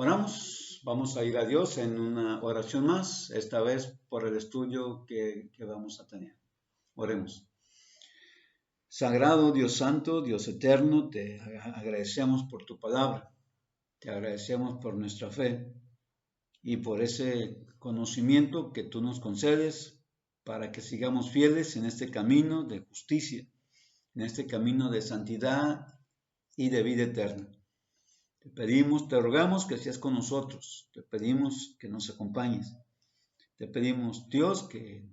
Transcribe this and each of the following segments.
Oramos, vamos a ir a Dios en una oración más, esta vez por el estudio que vamos a tener. Oremos. Sagrado Dios Santo, Dios Eterno, te agradecemos por tu palabra, te agradecemos por nuestra fe y por ese conocimiento que tú nos concedes para que sigamos fieles en este camino de justicia, en este camino de santidad y de vida eterna. Te pedimos, te rogamos que seas con nosotros, te pedimos que nos acompañes, te pedimos, Dios, que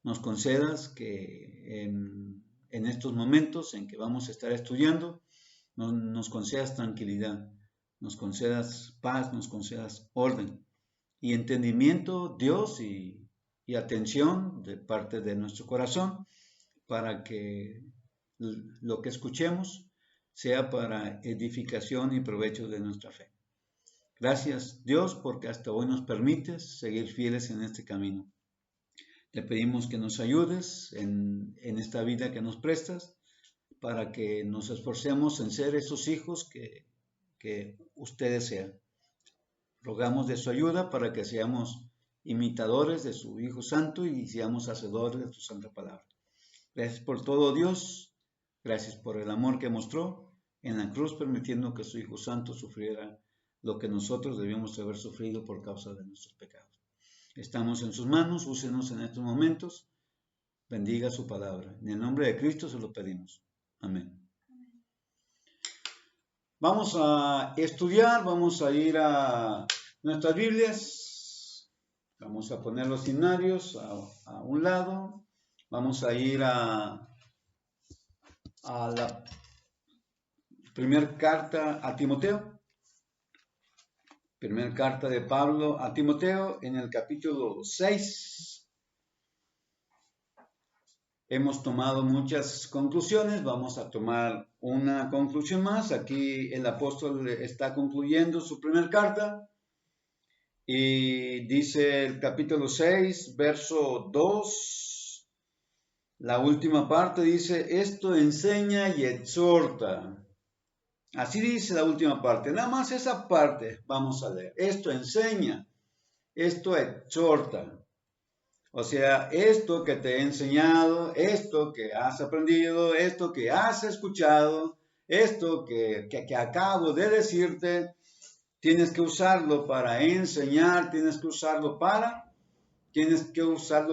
nos concedas que en estos momentos en que vamos a estar estudiando, nos concedas tranquilidad, nos concedas paz, nos concedas orden y entendimiento, Dios, y atención de parte de nuestro corazón para que lo que escuchemos sea para edificación y provecho de nuestra fe. Gracias, Dios, porque hasta hoy nos permites seguir fieles en este camino. Te pedimos que nos ayudes en esta vida que nos prestas para que nos esforcemos en ser esos hijos que usted desea. Rogamos de su ayuda para que seamos imitadores de su Hijo Santo y seamos hacedores de tu santa palabra. Gracias por todo, Dios. Gracias por el amor que mostró en la cruz, permitiendo que su Hijo Santo sufriera lo que nosotros debíamos haber sufrido por causa de nuestros pecados. Estamos en sus manos, úsenos en estos momentos, bendiga su palabra. En el nombre de Cristo se lo pedimos. Amén. Vamos a estudiar, vamos a ir a nuestras Biblias, vamos a poner los himnarios a un lado, vamos a ir a la primera carta a Timoteo, primera carta de Pablo a Timoteo en el capítulo 6. Hemos tomado muchas conclusiones, vamos a tomar una conclusión más. Aquí el apóstol está concluyendo su primera carta y dice el capítulo 6, verso 2, la última parte dice, esto enseña y exhorta. Así dice la última parte, nada más esa parte vamos a leer. Esto enseña, esto exhorta. O sea, esto que te he enseñado, esto que has aprendido, esto que has escuchado, esto que acabo de decirte, tienes que usarlo para enseñar, tienes que usarlo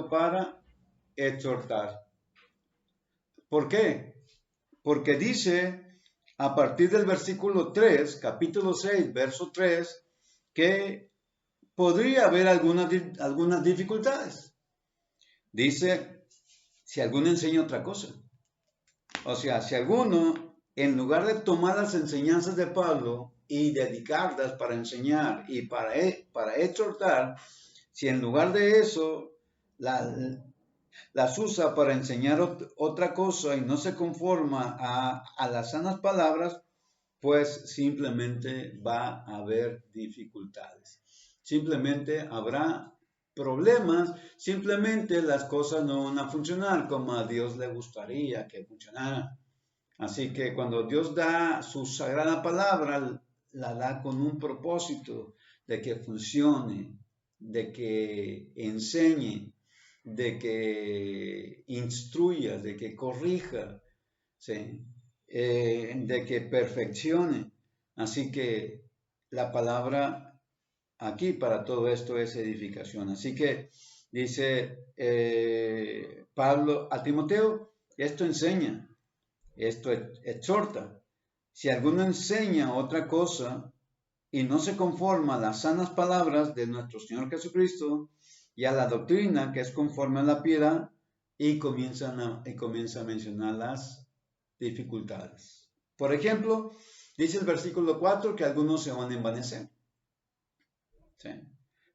para exhortar. ¿Por qué? Porque dice a partir del versículo 3, capítulo 6, verso 3, que podría haber algunas dificultades. Dice, si alguno enseña otra cosa. O sea, si alguno, en lugar de tomar las enseñanzas de Pablo y dedicarlas para enseñar y para exhortar, si en lugar de eso las usa para enseñar otra cosa y no se conforma a las sanas palabras, pues simplemente va a haber dificultades. Simplemente habrá problemas, simplemente las cosas no van a funcionar como a Dios le gustaría que funcionaran. Así que cuando Dios da su sagrada palabra, la da con un propósito de que funcione, de que enseñe, de que instruya, de que corrija, ¿sí? De que perfeccione. Así que la palabra aquí para todo esto es edificación. Así que dice Pablo a Timoteo, esto enseña, esto exhorta. Si alguno enseña otra cosa y no se conforma a las sanas palabras de nuestro Señor Jesucristo y a la doctrina que es conforme a la piedad, y comienza a mencionar las dificultades. Por ejemplo, dice el versículo 4 que algunos se van a envanecer. ¿Sí?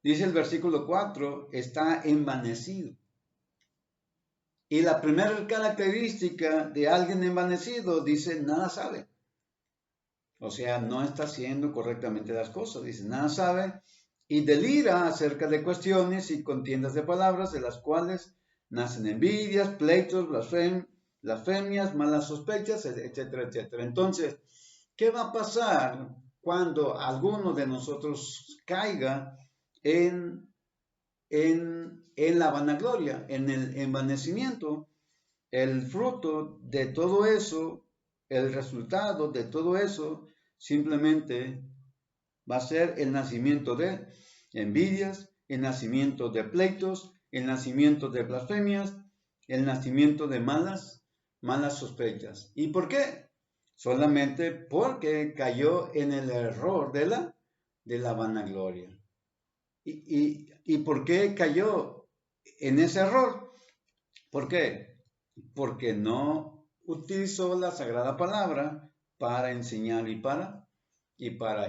Dice el versículo 4, está envanecido. Y la primera característica de alguien envanecido dice, nada sabe. O sea, no está haciendo correctamente las cosas. Dice, nada sabe y delira acerca de cuestiones y contiendas de palabras de las cuales nacen envidias, pleitos, blasfemias, malas sospechas, etcétera, etcétera. Entonces, ¿qué va a pasar cuando alguno de nosotros caiga en la vanagloria, en el envanecimiento, el fruto de todo eso, el resultado de todo eso, simplemente va a ser el nacimiento de envidias, el nacimiento de pleitos, el nacimiento de blasfemias, el nacimiento de malas sospechas. ¿Y por qué? Solamente porque cayó en el error de la vanagloria. ¿Y por qué cayó en ese error? ¿Por qué? Porque no utilizó la sagrada palabra para enseñar y para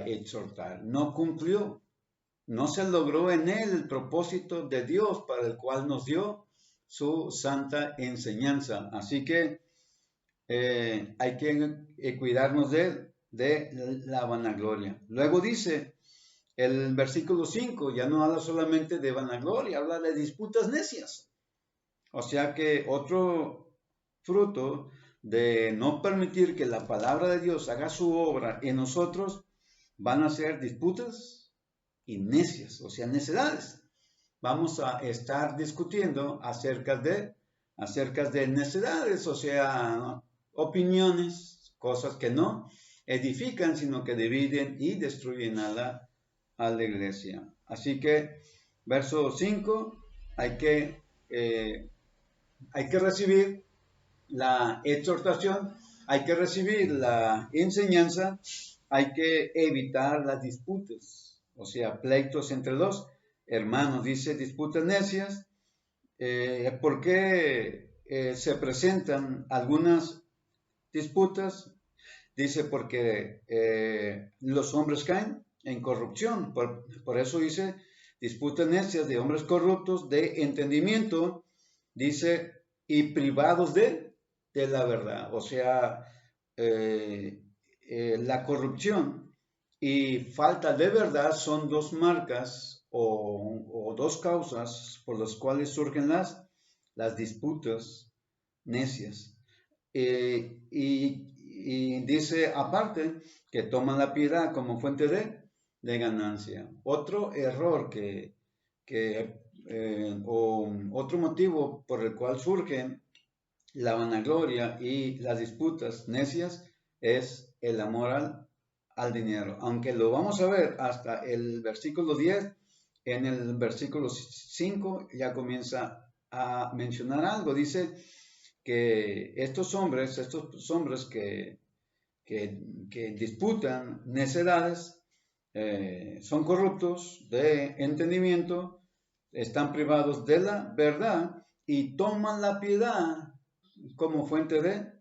exhortar. No cumplió. No se logró en él el propósito de Dios para el cual nos dio su santa enseñanza. Así que hay que cuidarnos de la vanagloria. Luego dice el versículo 5, ya no habla solamente de vanagloria, habla de disputas necias. O sea que otro fruto de no permitir que la palabra de Dios haga su obra en nosotros van a ser disputas y necias, o sea, necedades. Vamos a estar discutiendo acerca de necedades, o sea, opiniones, cosas que no edifican, sino que dividen y destruyen a la iglesia. Así que, verso 5, hay que recibir la exhortación, hay que recibir la enseñanza, hay que evitar las disputas, o sea, pleitos entre los hermanos. Dice disputas necias. ¿Por qué se presentan algunas disputas? Dice porque los hombres caen en corrupción. Por eso dice disputas necias de hombres corruptos de entendimiento, dice, y privados de la verdad. O sea, la corrupción y falta de verdad son dos marcas o dos causas por las cuales surgen las disputas necias. Y dice aparte que toman la piedad como fuente de ganancia. Otro error o otro motivo por el cual surgen la vanagloria y las disputas necias es el amor al dinero. Aunque lo vamos a ver hasta el versículo 10, en el versículo 5 ya comienza a mencionar algo. Dice que estos hombres que disputan necedades son corruptos de entendimiento, están privados de la verdad y toman la piedad como fuente de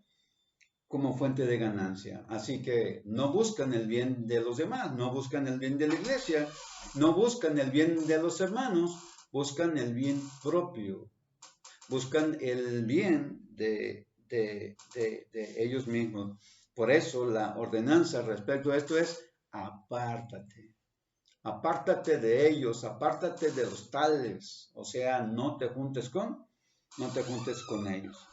ganancia. Así que no buscan el bien de los demás, no buscan el bien de la iglesia, no buscan el bien de los hermanos, buscan el bien propio, buscan el bien de ellos mismos. Por eso la ordenanza respecto a esto es apártate. Apártate de ellos, apártate de los tales, o sea, no te juntes con ellos.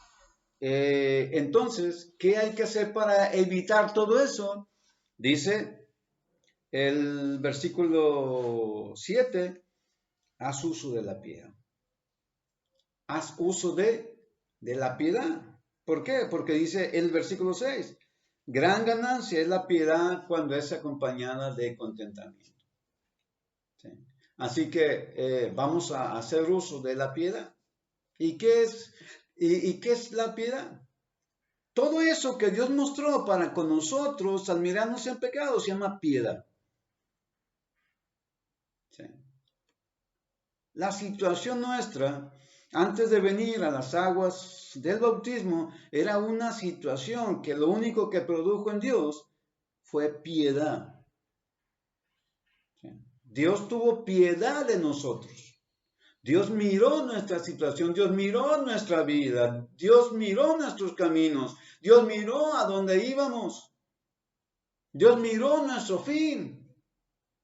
Entonces, ¿qué hay que hacer para evitar todo eso? Dice el versículo 7, haz uso de la piedad. Haz uso de la piedad. ¿Por qué? Porque dice el versículo 6, gran ganancia es la piedad cuando es acompañada de contentamiento. ¿Sí? Así que vamos a hacer uso de la piedad. ¿Y qué es la piedad? Todo eso que Dios mostró para con nosotros al mirarnos en pecado se llama piedad. ¿Sí? La situación nuestra antes de venir a las aguas del bautismo era una situación que lo único que produjo en Dios fue piedad. ¿Sí? Dios tuvo piedad de nosotros. Dios miró nuestra situación, Dios miró nuestra vida, Dios miró nuestros caminos, Dios miró a dónde íbamos, Dios miró nuestro fin,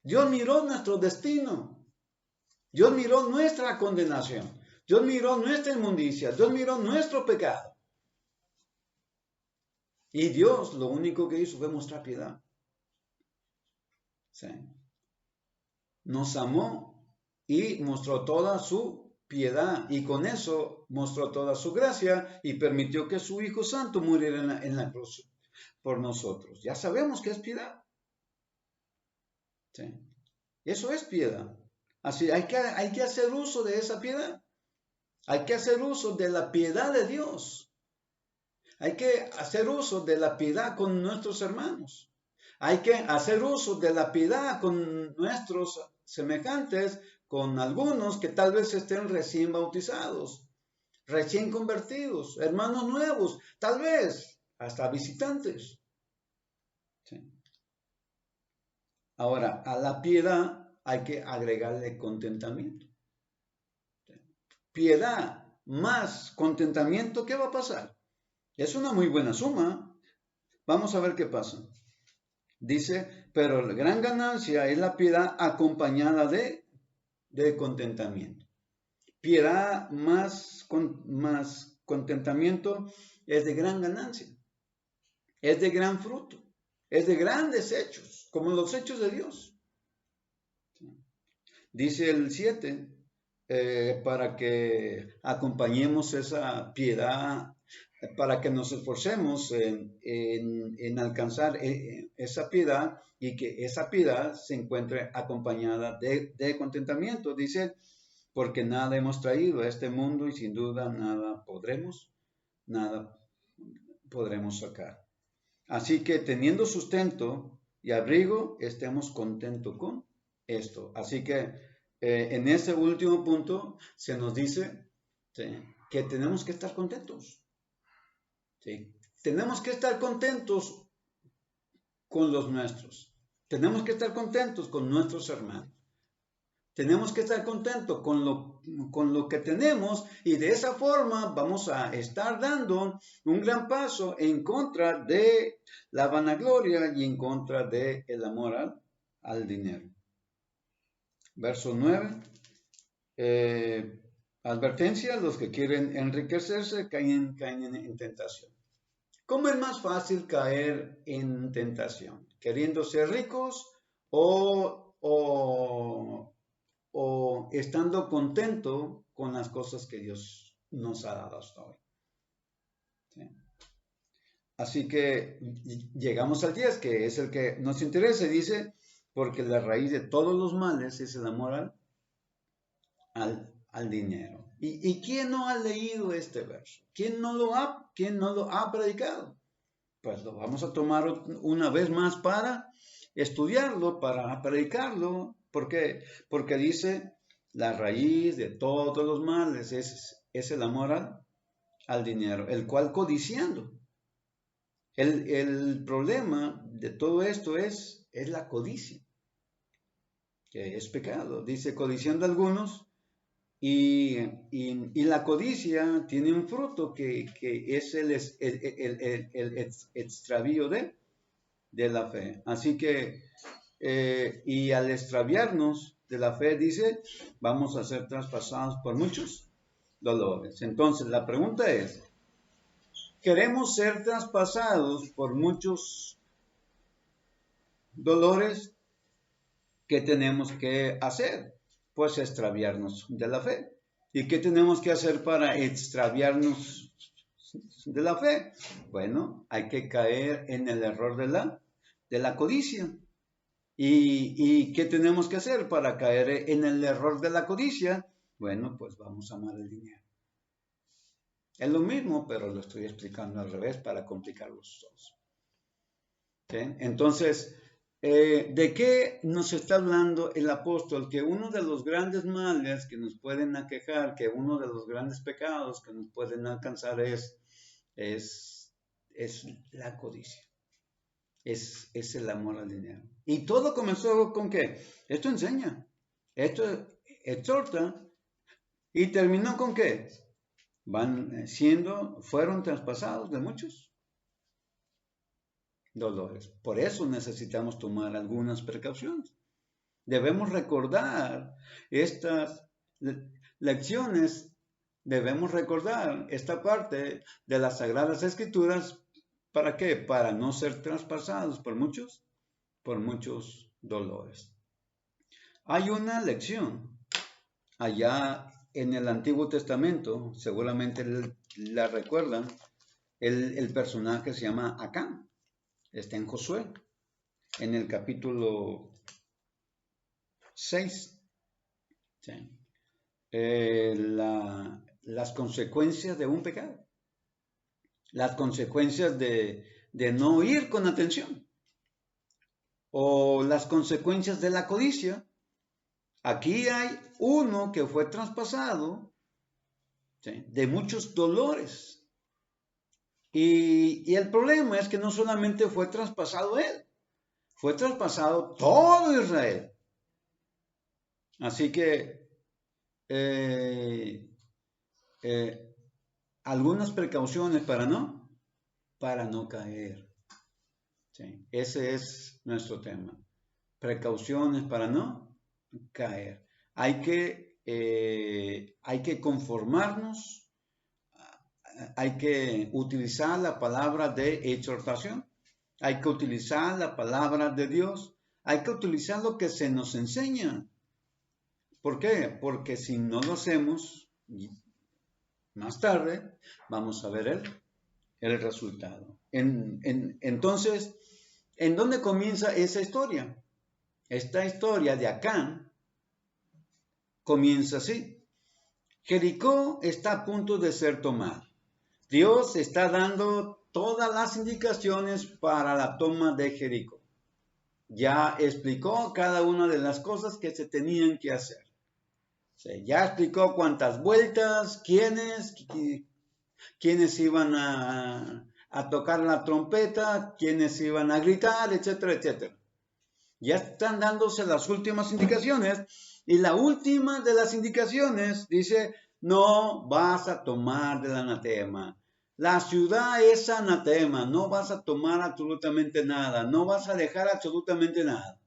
Dios miró nuestro destino, Dios miró nuestra condenación, Dios miró nuestra inmundicia, Dios miró nuestro pecado. Y Dios lo único que hizo fue mostrar piedad. ¿sí? Nos amó y mostró toda su piedad, y con eso mostró toda su gracia y permitió que su Hijo Santo muriera en la cruz por nosotros. Ya sabemos que es piedad. ¿Sí? Eso es piedad. Así hay que hacer uso de esa piedad. Hay que hacer uso de la piedad de Dios. Hay que hacer uso de la piedad con nuestros hermanos. Hay que hacer uso de la piedad con nuestros semejantes, con algunos que tal vez estén recién bautizados, recién convertidos, hermanos nuevos, tal vez hasta visitantes. ¿Sí? Ahora, a la piedad hay que agregarle contentamiento. ¿Sí? Piedad más contentamiento, ¿qué va a pasar? Es una muy buena suma. Vamos a ver qué pasa. Dice, pero la gran ganancia es la piedad acompañada de contentamiento. Piedad más contentamiento es de gran ganancia, es de gran fruto, es de grandes hechos, como los hechos de Dios. Dice el 7, para que acompañemos esa piedad, para que nos esforcemos en alcanzar esa piedad y que esa piedad se encuentre acompañada de contentamiento. Dice, porque nada hemos traído a este mundo y sin duda nada podremos sacar. Así que teniendo sustento y abrigo, estemos contentos con esto. Así que en ese último punto se nos dice, ¿sí?, que tenemos que estar contentos. ¿Sí? Tenemos que estar contentos con los nuestros. Tenemos que estar contentos con nuestros hermanos. Tenemos que estar contentos con lo que tenemos y de esa forma vamos a estar dando un gran paso en contra de la vanagloria y en contra del amor al dinero. Verso 9. Advertencia, los que quieren enriquecerse caen en tentación. ¿Cómo es más fácil caer en tentación? ¿Queriendo ser ricos o estando contento con las cosas que Dios nos ha dado hasta hoy? ¿Sí? Así que llegamos al 10, que es el que nos interesa, y dice, porque la raíz de todos los males es el amor al dinero. ¿Y quién no ha leído este verso? ¿Quién no lo ha predicado? Pues lo vamos a tomar una vez más para estudiarlo, para predicarlo. ¿Por qué? Porque dice, la raíz de todos los males es el amor al dinero, el cual codiciando. El problema de todo esto es la codicia, que es pecado. Dice, codiciando algunos, y la codicia tiene un fruto que es el extravío de la fe. Así que, y al extraviarnos de la fe, dice, vamos a ser traspasados por muchos dolores. Entonces, la pregunta es, ¿queremos ser traspasados por muchos dolores? ¿Qué tenemos que hacer? Pues extraviarnos de la fe. ¿Y qué tenemos que hacer para extraviarnos de la fe? Bueno, hay que caer en el error de la codicia. ¿Y qué tenemos que hacer para caer en el error de la codicia? Bueno, pues vamos a amar el dinero. Es lo mismo, pero lo estoy explicando al revés para complicar los dos. ¿Sí? Entonces, ¿de qué nos está hablando el apóstol? Que uno de los grandes males que nos pueden aquejar, que uno de los grandes pecados que nos pueden alcanzar es la codicia, es el amor al dinero. Y todo comenzó con ¿qué? Esto enseña, esto exhorta, y terminó con ¿qué? Fueron traspasados de muchos dolores. Por eso necesitamos tomar algunas precauciones. Debemos recordar estas lecciones, debemos recordar esta parte de las Sagradas Escrituras. ¿Para qué? Para no ser traspasados por muchos dolores. Hay una lección allá en el Antiguo Testamento, seguramente la recuerdan, el personaje se llama Acán, está en Josué, en el capítulo 6. ¿Sí? Las consecuencias de un pecado, las consecuencias de no ir con atención, o las consecuencias de la codicia. Aquí hay uno que fue traspasado, ¿sí?, de muchos dolores. Y el problema es que no solamente fue traspasado él, fue traspasado todo Israel. Así que algunas precauciones para no caer. ¿Sí? Ese es nuestro tema. Precauciones para no caer. Hay que conformarnos, hay que utilizar la palabra de exhortación, hay que utilizar la palabra de Dios, hay que utilizar lo que se nos enseña. ¿Por qué? Porque si no lo hacemos, más tarde vamos a ver el resultado. Entonces, ¿en dónde comienza esa historia? Esta historia de Acán comienza así. Jericó está a punto de ser tomada. Dios está dando todas las indicaciones para la toma de Jericó. Ya explicó cada una de las cosas que se tenían que hacer. Ya explicó cuántas vueltas, quiénes iban a tocar la trompeta, quiénes iban a gritar, etcétera, etcétera. Ya están dándose las últimas indicaciones, y la última de las indicaciones dice: no vas a tomar del anatema. La ciudad es anatema, no vas a tomar absolutamente nada, no vas a dejar absolutamente nada.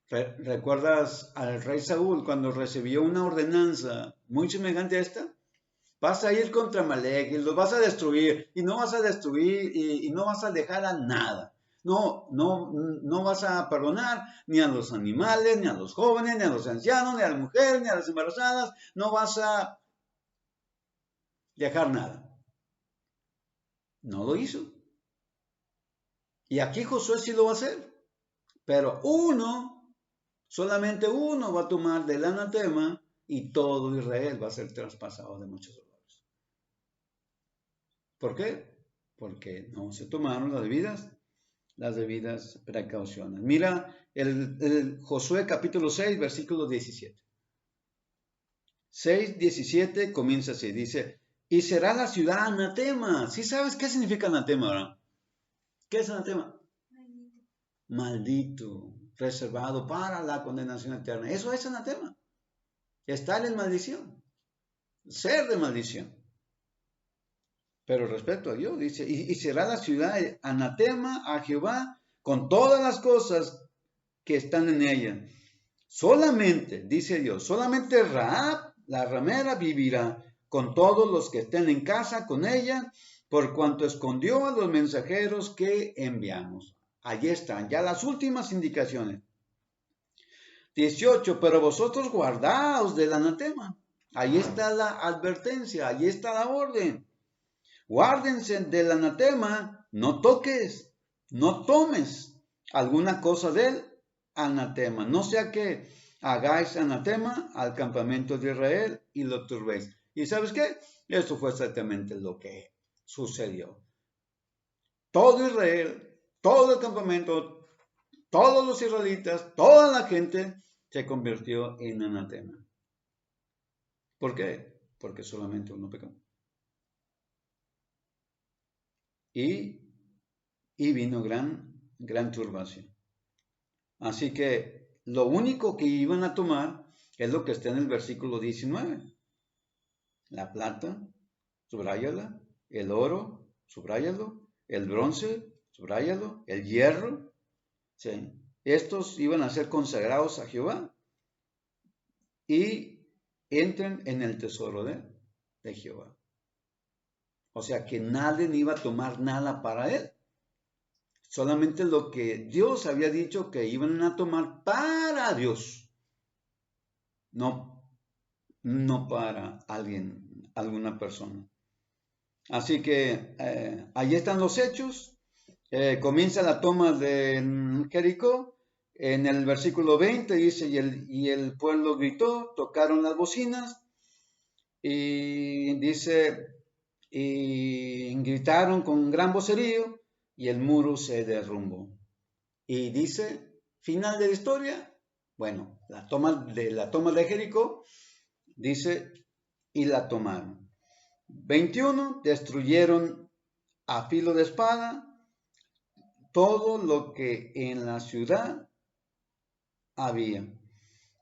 ¿Recuerdas al rey Saúl cuando recibió una ordenanza muy semejante a esta? Vas a ir contra Amalek y los vas a destruir, y no vas a destruir y no vas a dejar a nada. No vas a perdonar ni a los animales, ni a los jóvenes, ni a los ancianos, ni a las mujeres, ni a las embarazadas. No vas a dejar nada. No lo hizo. Y aquí Josué sí lo va a hacer. Pero solamente uno va a tomar del anatema, y todo Israel va a ser traspasado de muchos dolores. ¿Por qué? Porque no se tomaron las debidas precauciones. Mira el Josué capítulo 6, versículo 17. 6:17 comienza así, dice: y será la ciudad anatema. ¿Sí sabes qué significa anatema, verdad? ¿Qué es anatema? Maldito, reservado para la condenación eterna. Eso es anatema. Estar en maldición, ser de maldición. Pero respecto a Dios, dice: y será la ciudad anatema a Jehová con todas las cosas que están en ella. Solamente, dice Dios, solamente Rahab, la ramera, vivirá con todos los que estén en casa con ella, por cuanto escondió a los mensajeros que enviamos. Allí están ya las últimas indicaciones. 18, pero vosotros guardaos del anatema. Ahí está la advertencia, ahí está la orden. Guárdense del anatema, no toques, no tomes alguna cosa del anatema, no sea que hagáis anatema al campamento de Israel y lo turbéis. ¿Y sabes qué? Eso fue exactamente lo que sucedió. Todo Israel, todo el campamento, todos los israelitas, toda la gente se convirtió en anatema. ¿Por qué? Porque solamente uno pecó. Y vino gran turbación. Así que lo único que iban a tomar es lo que está en el versículo 19. La plata, subráyala; el oro, subráyalo; el bronce, subráyalo; el hierro. ¿Sí? Estos iban a ser consagrados a Jehová y entren en el tesoro de Jehová. O sea que nadie iba a tomar nada para él. solamente lo que Dios había dicho que iban a tomar para Dios, no, no para alguna persona. Así que ahí están los hechos. Comienza la toma de Jericó. En el versículo 20 dice, y el pueblo gritó, tocaron las bocinas, y dice, y gritaron con gran vocerío, y el muro se derrumbó. Y dice, final de la historia, bueno, la toma de Jericó, dice, y la tomaron. 21, destruyeron a filo de espada todo lo que en la ciudad había.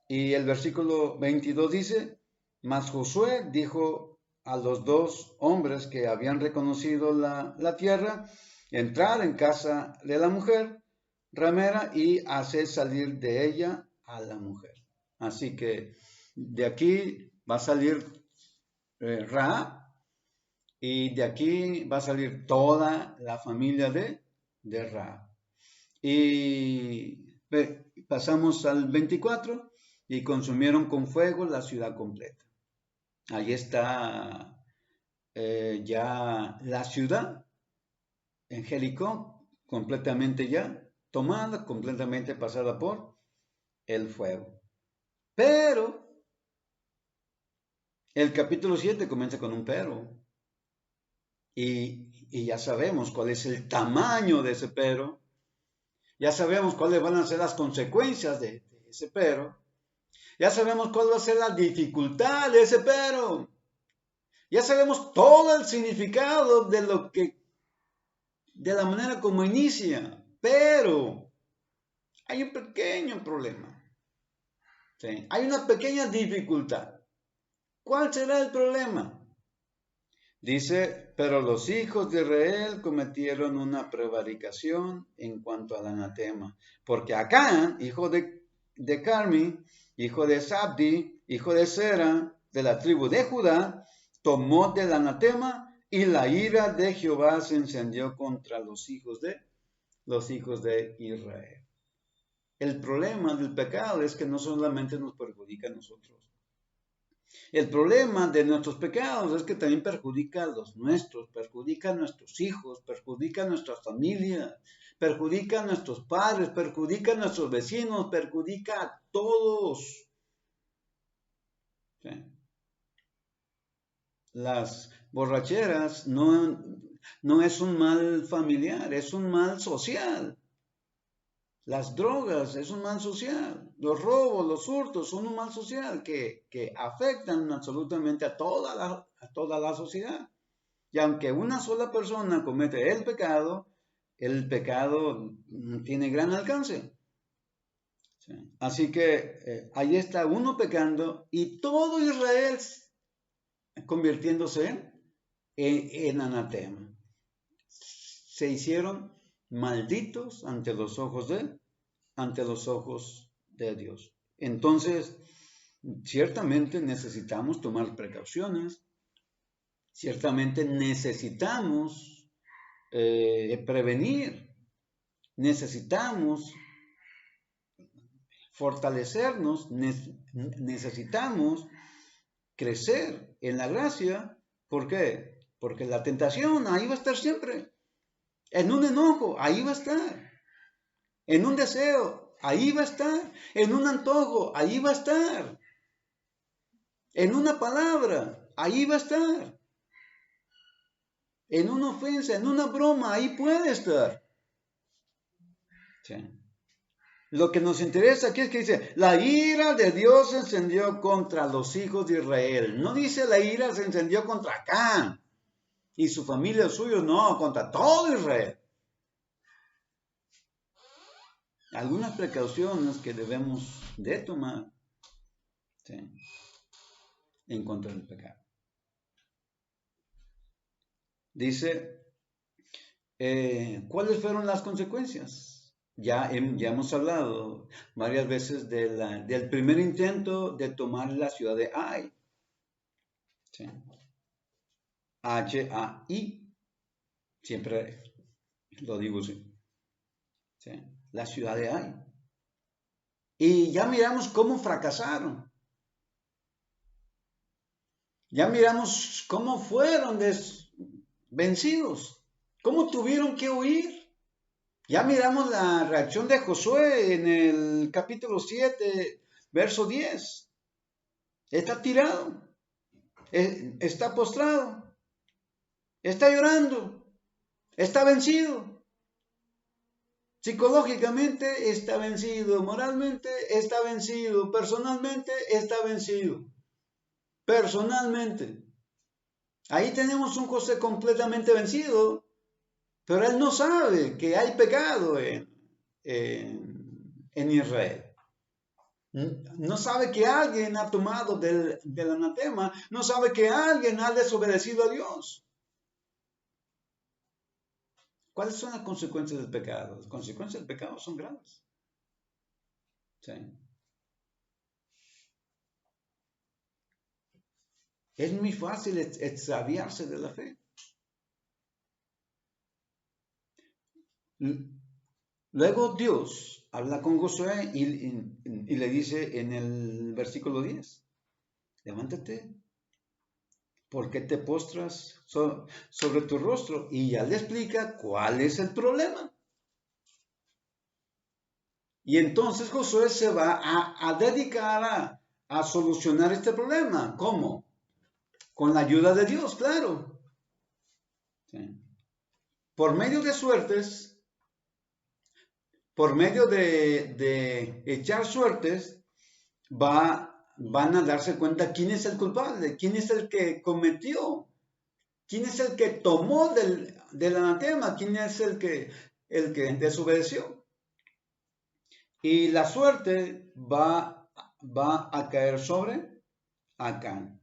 Y el versículo 22 dice, mas Josué dijo a los dos hombres que habían reconocido la tierra, entrar en casa de la mujer ramera y hacer salir de ella a la mujer. Así que de aquí va a salir Ra, y de aquí va a salir toda la familia de Ra. Y pasamos al 24, y consumieron con fuego la ciudad completa. Ahí está ya la ciudad en Jericó, completamente ya tomada, completamente pasada por el fuego. Pero el capítulo 7 comienza con un pero. Y ya sabemos cuál es el tamaño de ese pero. Ya sabemos cuáles van a ser las consecuencias de ese pero. Ya sabemos cuál va a ser la dificultad de ese pero. Ya sabemos todo el significado de la manera como inicia. Pero hay un pequeño problema. ¿Sí? Hay una pequeña dificultad. ¿Cuál será el problema? Dice, pero los hijos de Israel cometieron una prevaricación en cuanto al anatema, porque Acán, hijo de Carmi, hijo de Sabdi, hijo de Sera, de la tribu de Judá, tomó del anatema, y la ira de Jehová se encendió contra los hijos de Israel. El problema del pecado es que no solamente nos perjudica a nosotros. El problema de nuestros pecados es que también perjudica a los nuestros, perjudica a nuestros hijos, perjudica a nuestra familia, perjudica a nuestros padres, perjudica a nuestros vecinos, perjudica a todos. ¿Sí? Las borracheras no es un mal familiar, es un mal social. Las drogas es un mal social, los robos, los hurtos son un mal social que afectan absolutamente a toda la sociedad. Y aunque una sola persona comete el pecado tiene gran alcance. ¿Sí? Así que ahí está uno pecando y todo Israel convirtiéndose en anatema. Se hicieron malditos ante los ojos de Dios. Entonces, ciertamente necesitamos tomar precauciones, ciertamente necesitamos prevenir, necesitamos fortalecernos, necesitamos crecer en la gracia. ¿Por qué? Porque la tentación ahí va a estar siempre. En un enojo, ahí va a estar. En un deseo, ahí va a estar. En un antojo, ahí va a estar. En una palabra, ahí va a estar. En una ofensa, en una broma, ahí puede estar. ¿Sí? Lo que nos interesa aquí es que dice, la ira de Dios se encendió contra los hijos de Israel. No dice la ira se encendió contra Acán y su familia suyo, no, contra todo Israel. Algunas precauciones que debemos de tomar, ¿sí?, en contra del pecado. Dice, ¿cuáles fueron las consecuencias? Ya hemos hablado varias veces del primer intento de tomar la ciudad de Ai. ¿Sí? H-A-I. Siempre lo digo así. ¿sí? La ciudad de Ai. Y ya miramos cómo fracasaron. Ya miramos cómo fueron vencidos, cómo tuvieron que huir. Ya miramos la reacción de Josué en el capítulo 7, verso 10. Está tirado, está postrado, está llorando, está vencido. Psicológicamente está vencido, moralmente está vencido, personalmente está vencido. Personalmente. Ahí tenemos un José completamente vencido, pero él no sabe que hay pecado en Israel. No sabe que alguien ha tomado del anatema, no sabe que alguien ha desobedecido a Dios. ¿Cuáles son las consecuencias del pecado? Las consecuencias del pecado son graves. ¿Sí? Es muy fácil extraviarse de la fe. Luego Dios habla con Josué y le dice en el versículo 10, levántate, ¿por qué te postras sobre tu rostro? Y ya le explica cuál es el problema. Y entonces Josué se va a dedicar a solucionar este problema. ¿Cómo? Con la ayuda de Dios, claro. ¿Sí? Por medio de suertes, por medio de echar suertes, van a darse cuenta quién es el culpable, quién es el que cometió, quién es el que tomó del anatema, quién es el que desobedeció. Y la suerte va a caer sobre Acán.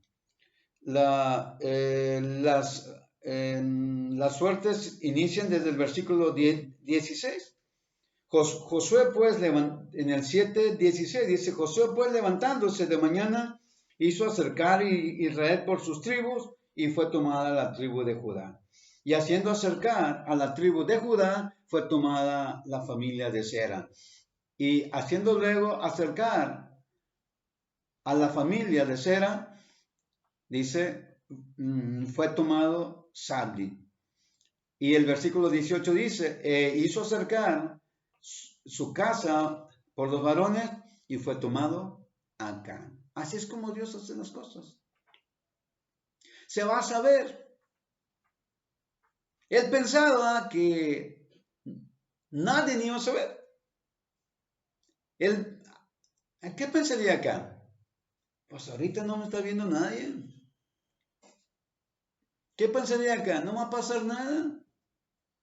Las suertes inician desde el versículo 16. Josué pues, en el 7:16 dice, Josué pues levantándose de mañana, hizo acercar Israel por sus tribus y fue tomada la tribu de Judá. Y haciendo acercar a la tribu de Judá, fue tomada la familia de Sera. Y haciendo luego acercar a la familia de Sera, dice, fue tomado Sabdi. Y el versículo 18 dice, hizo acercar su casa por los varones y fue tomado Acán. Así es como Dios hace las cosas. Se va a saber. Él pensaba que nadie iba a saber. Él, ¿qué pensaría acá? Pues ahorita no me está viendo nadie. ¿Qué pensaría acá? No va a pasar nada.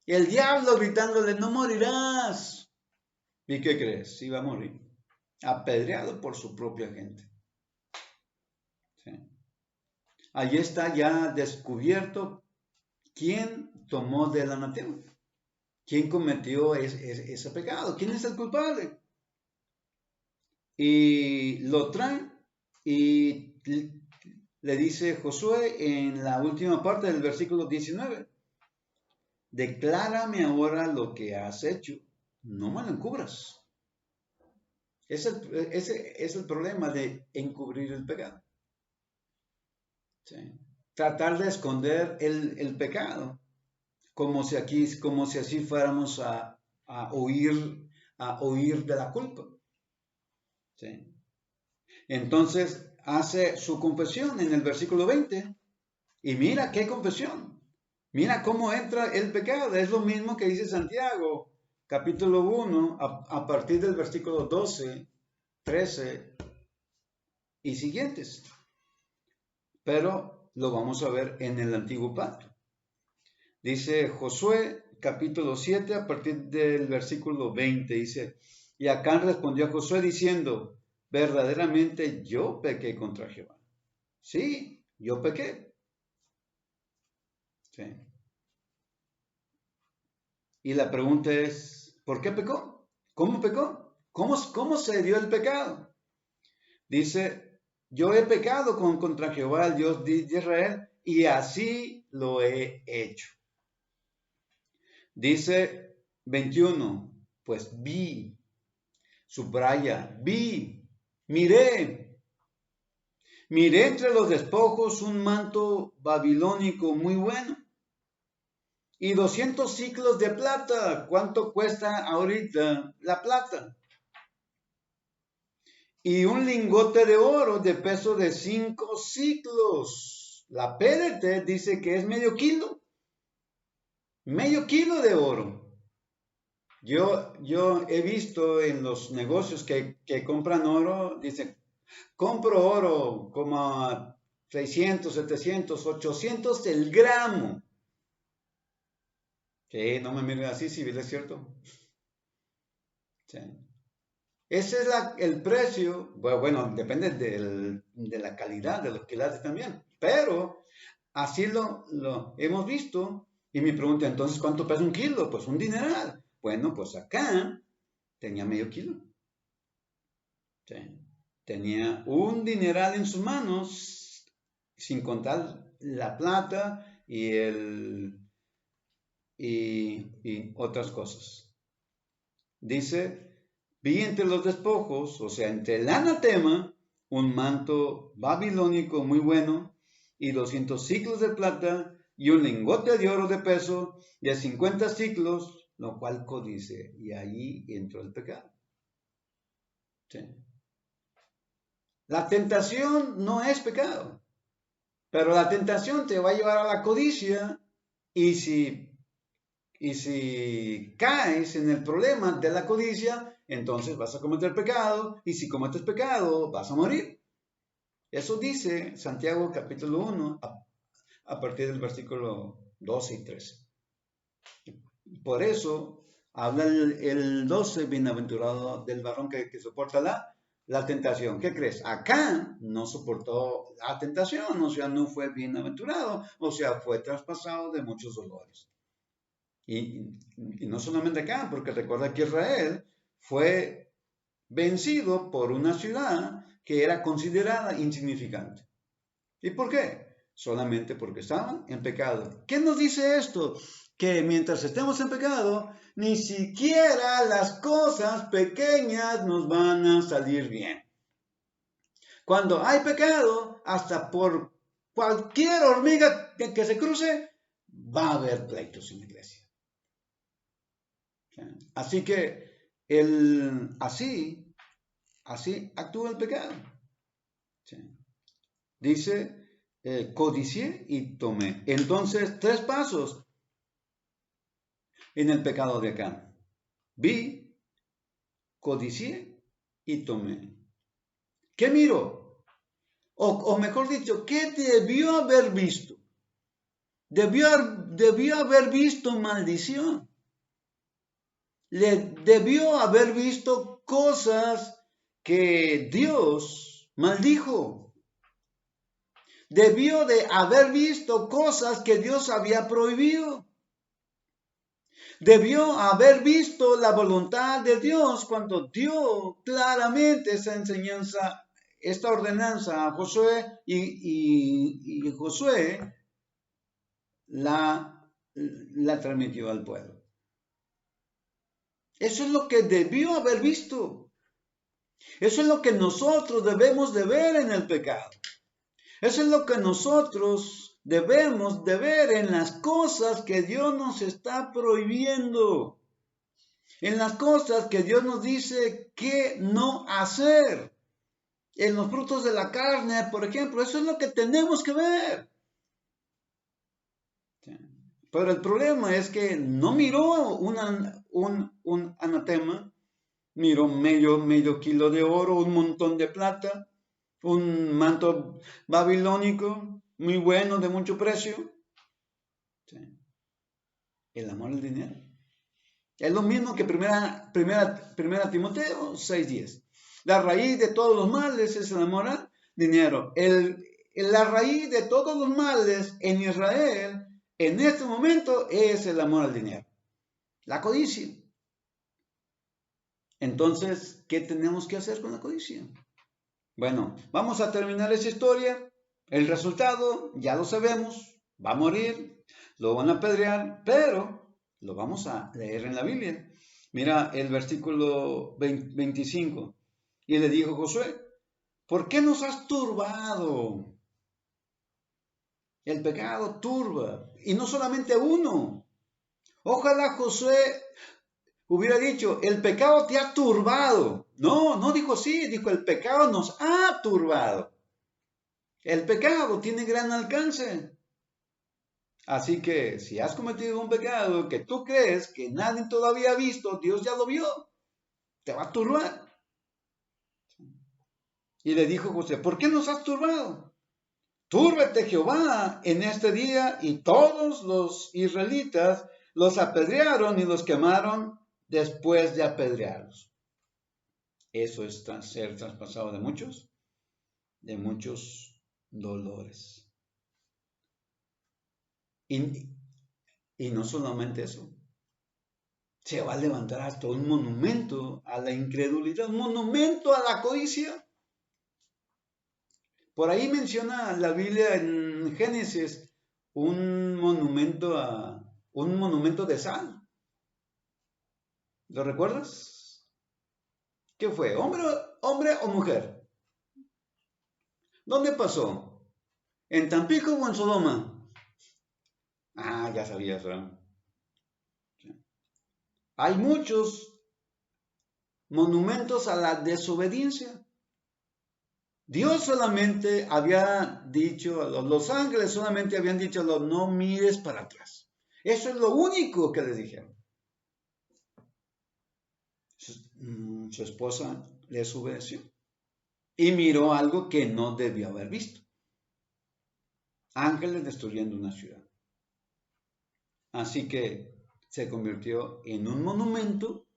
Y el diablo gritándole, no morirás. ¿Y qué crees? Sí va a morir. Apedreado por su propia gente. ¿Sí? Allí está ya descubierto quién tomó del anatema. ¿Quién cometió ese pecado? ¿Quién es el culpable? Y lo traen y le dice Josué en la última parte del versículo 19, declárame ahora lo que has hecho, no me lo encubras. Ese es el problema de encubrir el pecado. ¿Sí? Tratar de esconder el pecado, como si así fuéramos a huir de la culpa. ¿Sí? Entonces hace su confesión en el versículo 20 y mira qué confesión. Mira cómo entra el pecado. Es lo mismo que dice Santiago, capítulo 1, a partir del versículo 12, 13 y siguientes. Pero lo vamos a ver en el antiguo pacto. Dice Josué, capítulo 7, a partir del versículo 20, dice, y Acán respondió a Josué diciendo, verdaderamente yo pequé contra Jehová. Sí, yo pequé. Sí. Y la pregunta es, ¿por qué pecó? ¿Cómo pecó? ¿Cómo se dio el pecado? Dice, yo he pecado contra Jehová, el Dios de Israel, y así lo he hecho. Dice 21, Pues vi, subraya, vi, miré entre los despojos un manto babilónico muy bueno y 200 ciclos de plata. ¿Cuánto cuesta ahorita la plata? Y un lingote de oro de peso de 5 ciclos. La PDT dice que es medio kilo de oro. Yo he visto en los negocios que compran oro, dicen, compro oro como a 600, 700, 800 el gramo. Sí, no me miren así, si es cierto. Sí. Ese es el precio, bueno, depende de la calidad de los quilates también, pero así lo hemos visto. Y me pregunta, entonces, ¿cuánto pesa un kilo? Pues un dineral. Bueno, pues acá tenía medio kilo. ¿Sí? Tenía un dineral en sus manos, sin contar la plata y otras cosas. Dice, vi entre los despojos, o sea, entre el anatema, un manto babilónico muy bueno y 200 ciclos de plata y un lingote de oro de peso de 50 ciclos, lo cual codice, y ahí entró el pecado. ¿Sí? La tentación no es pecado, pero la tentación te va a llevar a la codicia y si caes en el problema de la codicia, entonces vas a cometer pecado, y si cometes pecado, vas a morir. Eso dice Santiago capítulo 1, a partir del versículo 12 y 13. Por eso habla el 12, bienaventurado del varón que soporta la tentación. ¿Qué crees? Acá no soportó la tentación, o sea, no fue bienaventurado, o sea, fue traspasado de muchos dolores. Y no solamente acá, porque recuerda que Israel fue vencido por una ciudad que era considerada insignificante. ¿Y por qué? Solamente porque estaban en pecado. ¿Qué nos dice esto? Que mientras estemos en pecado, ni siquiera las cosas pequeñas nos van a salir bien. Cuando hay pecado, hasta por cualquier hormiga que se cruce, va a haber pleitos en la iglesia. Así que así actúa el pecado. ¿Sí? Dice, codicié y tomé. Entonces, 3 pasos en el pecado de acá. Vi, codicié y tomé. ¿Qué miró? O mejor dicho, ¿qué debió haber visto? Debió haber visto maldición. Debió haber visto cosas que Dios maldijo. Debió de haber visto cosas que Dios había prohibido. Debió haber visto la voluntad de Dios cuando dio claramente esa enseñanza, esta ordenanza a Josué y Josué la transmitió al pueblo. Eso es lo que debió haber visto. Eso es lo que nosotros debemos de ver en el pecado. Eso es lo que nosotros debemos de ver en las cosas que Dios nos está prohibiendo. En las cosas que Dios nos dice que no hacer. En los frutos de la carne, por ejemplo. Eso es lo que tenemos que ver. Pero el problema es que no miró un anatema. Miró medio kilo de oro, un montón de plata, un manto babilónico, muy bueno, de mucho precio. ¿Sí? El amor al dinero. Es lo mismo que primera Timoteo 6:10. La raíz de todos los males es el amor al dinero. La raíz de todos los males en Israel, en este momento, es el amor al dinero. La codicia. Entonces, ¿qué tenemos que hacer con la codicia? Bueno, vamos a terminar esa historia. El resultado ya lo sabemos. Va a morir, lo van a apedrear, pero lo vamos a leer en la Biblia. Mira el versículo 25. Y le dijo Josué, ¿por qué nos has turbado? El pecado turba. Y no solamente uno. Ojalá Josué hubiera dicho, el pecado te ha turbado. No, no dijo así, dijo, el pecado nos ha turbado. El pecado tiene gran alcance. Así que si has cometido un pecado que tú crees que nadie todavía ha visto, Dios ya lo vio, te va a turbar. Y le dijo José, ¿por qué nos has turbado? Túrbete Jehová en este día. Y todos los israelitas los apedrearon y los quemaron después de apedrearlos. Eso es ser traspasado de muchos dolores. Y no solamente eso, se va a levantar hasta un monumento a la incredulidad, un monumento a la codicia. Por ahí menciona la Biblia en Génesis un monumento de sal. ¿Lo recuerdas? ¿Qué fue? ¿Hombre o mujer? ¿Dónde pasó? ¿En Tampico o en Sodoma? Ah, ya sabías, ¿verdad? Hay muchos monumentos a la desobediencia. Dios solamente había dicho, los ángeles solamente habían dicho, no mires para atrás. Eso es lo único que les dijeron. Su esposa les obedeció y miró algo que no debió haber visto. Ángeles destruyendo una ciudad. Así que se convirtió en un monumento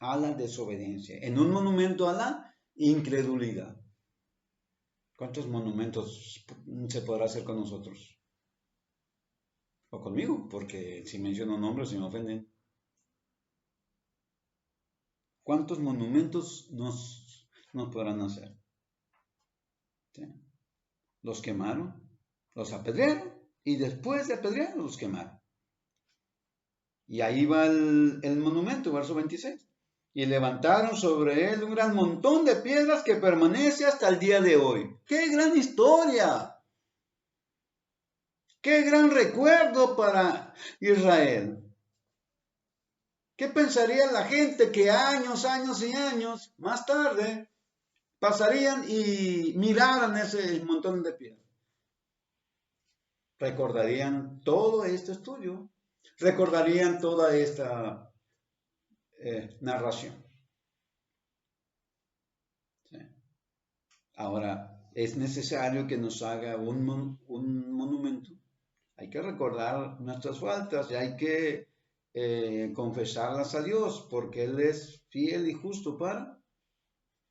a la desobediencia, en un monumento a la incredulidad. ¿Cuántos monumentos se podrá hacer con nosotros? O conmigo, porque si menciono nombres se me ofenden. ¿Cuántos monumentos nos podrán hacer? ¿Sí? Los quemaron, los apedrearon y después de apedrear los quemaron. Y ahí va el monumento, verso 26. Y levantaron sobre él un gran montón de piedras que permanece hasta el día de hoy. ¡Qué gran historia! ¡Qué gran recuerdo para Israel! ¿Qué pensaría la gente que años y años más tarde pasarían y miraran ese montón de piedras? Recordarían todo este estudio, recordarían toda esta narración. ¿Sí? Ahora, es necesario que nos haga un monumento. Hay que recordar nuestras faltas y hay que confesarlas a Dios, porque Él es fiel y justo para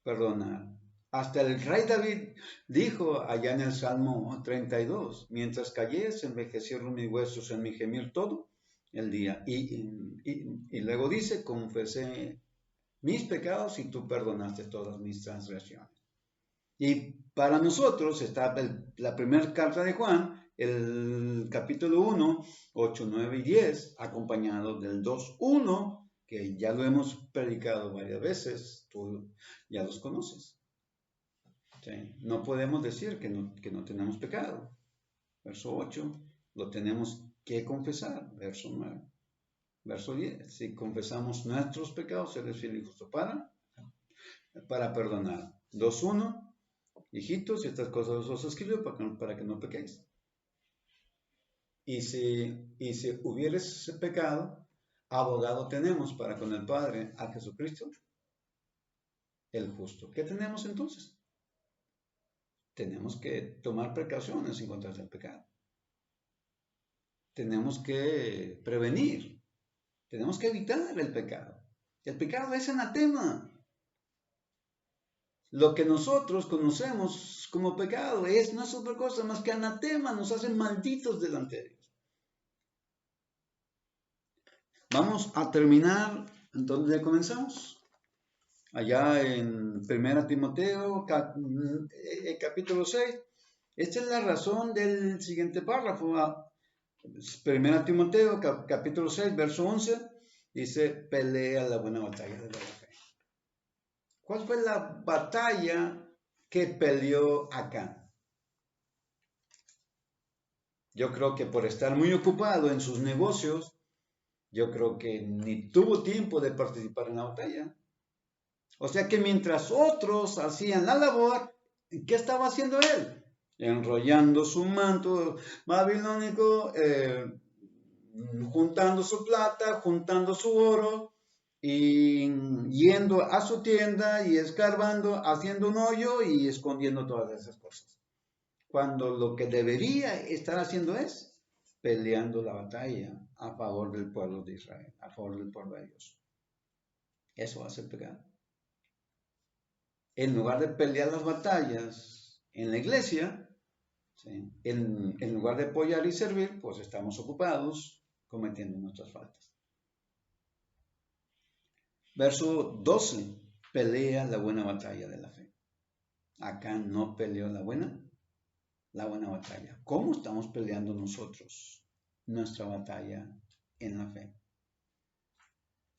perdonar. Hasta el rey David dijo allá en el Salmo 32, mientras callé, se envejecieron mis huesos en mi gemir todo el día. Y luego dice, confesé mis pecados y tú perdonaste todas mis transgresiones. Y para nosotros está la primera carta de Juan, el capítulo 1, 8, 9 y 10, acompañado del 2, 1, que ya lo hemos predicado varias veces, tú ya los conoces. ¿Sí? No podemos decir que no tenemos pecado. Verso 8, lo tenemos que confesar. Verso 9. Verso 10, si confesamos nuestros pecados, Él es fiel y justo para perdonar. 2.1, hijitos, estas cosas os escribo para que no pequéis. Y si hubieres pecado, abogado tenemos para con el Padre, a Jesucristo, el justo. ¿Qué tenemos entonces? Tenemos que tomar precauciones en contra del pecado. Tenemos que prevenir. Tenemos que evitar el pecado. El pecado es anatema. Lo que nosotros conocemos como pecado no es otra cosa más que anatema, nos hace malditos delante de Dios. Vamos a terminar, entonces comenzamos. Allá en 1 Timoteo, capítulo 6. Esta es la razón del siguiente párrafo. 1 Timoteo, capítulo 6, verso 11. Dice, pelea la buena batalla de la fe. ¿Cuál fue la batalla que peleó Acán? Yo creo que por estar muy ocupado en sus negocios, yo creo que ni tuvo tiempo de participar en la batalla. O sea que mientras otros hacían la labor, ¿qué estaba haciendo él? Enrollando su manto babilónico, juntando su plata, juntando su oro, y yendo a su tienda y escarbando, haciendo un hoyo y escondiendo todas esas cosas. Cuando lo que debería estar haciendo es peleando la batalla a favor del pueblo de Israel, a favor del pueblo de Dios. Eso hace el pecado. En lugar de pelear las batallas en la iglesia, ¿sí? En lugar de apoyar y servir, pues estamos ocupados cometiendo nuestras faltas. Verso 12, pelea la buena batalla de la fe. Acá no peleó la buena batalla. ¿Cómo estamos peleando nosotros nuestra batalla en la fe?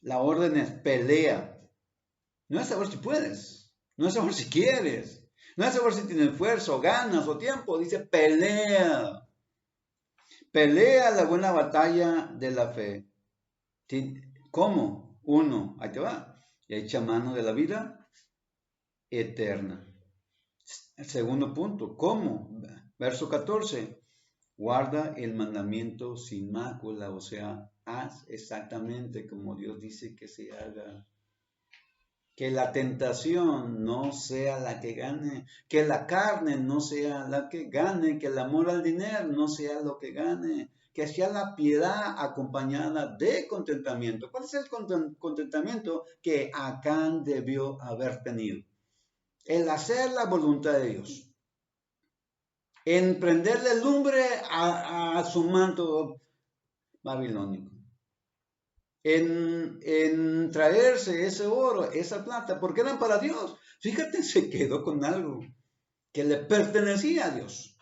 La orden es pelea. No es saber si puedes, no es saber si quieres, no es saber si tienes fuerza o ganas o tiempo. Dice pelea. Pelea la buena batalla de la fe. ¿Cómo? Uno, ahí te va. Echa mano de la vida eterna. El segundo punto, ¿cómo? Verso 14. Guarda el mandamiento sin mácula, o sea, haz exactamente como Dios dice que se haga. Que la tentación no sea la que gane, que la carne no sea la que gane, que el amor al dinero no sea lo que gane, que sea la piedad acompañada de contentamiento. ¿Cuál es el contentamiento que Acán debió haber tenido? El hacer la voluntad de Dios, en prenderle lumbre a su manto babilónico, en traerse ese oro, esa plata, porque eran para Dios. Fíjate, se quedó con algo que le pertenecía a Dios.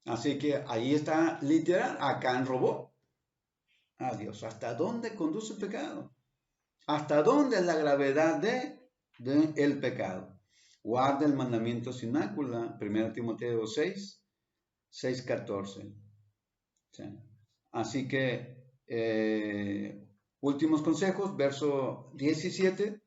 Así que ahí está literal, Acán robó a Dios. ¿Hasta dónde conduce el pecado? ¿Hasta dónde es la gravedad de el pecado? Guarda el mandamiento sin mácula, 1 Timoteo 6, 14. ¿Sí? Así que, últimos consejos, verso 17,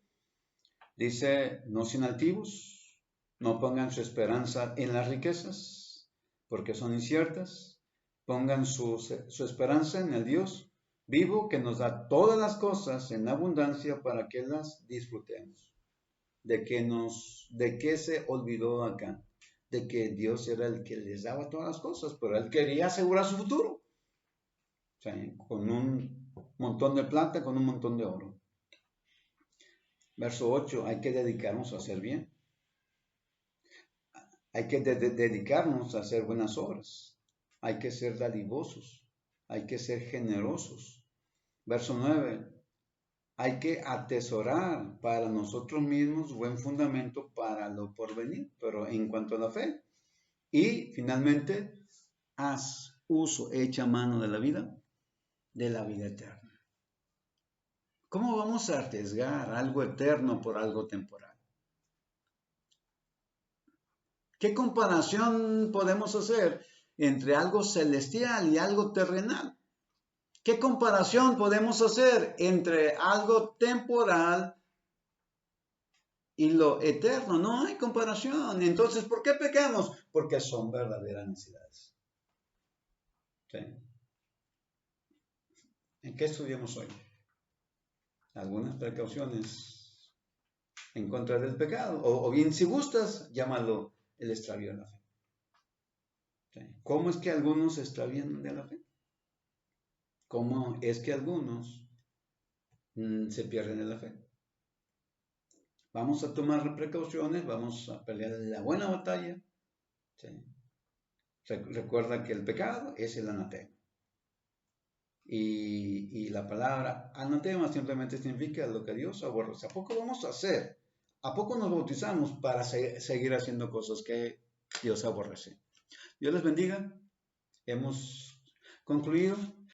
dice, no sean altivos, no pongan su esperanza en las riquezas, porque son inciertas, pongan su esperanza en el Dios vivo que nos da todas las cosas en abundancia para que las disfrutemos. ¿De qué se olvidó acá? De que Dios era el que les daba todas las cosas, pero él quería asegurar su futuro. O sea, con un montón de plata, con un montón de oro. Verso 8, hay que dedicarnos a hacer bien. Hay que dedicarnos a hacer buenas obras. Hay que ser dadivosos. Hay que ser generosos. Verso 9, hay que atesorar para nosotros mismos buen fundamento para lo porvenir, pero en cuanto a la fe. Y finalmente, haz uso, echa mano de la vida eterna. ¿Cómo vamos a arriesgar algo eterno por algo temporal? ¿Qué comparación podemos hacer entre algo celestial y algo terrenal? ¿Qué comparación podemos hacer entre algo temporal y lo eterno? No hay comparación. Entonces, ¿por qué pecamos? Porque son verdaderas necesidades. ¿Sí? ¿En qué estudiamos hoy? Algunas precauciones en contra del pecado. O bien, si gustas, llámalo el extravío de la fe. ¿Sí? ¿Cómo es que algunos se extravían de la fe? ¿Cómo es que algunos se pierden de la fe? Vamos a tomar precauciones, vamos a pelear la buena batalla. ¿Sí? Recuerda que el pecado es el anatema. Y la palabra anatema simplemente significa lo que Dios aborrece. ¿A poco vamos a hacer? ¿A poco nos bautizamos para seguir haciendo cosas que Dios aborrece? Dios les bendiga. Hemos concluido.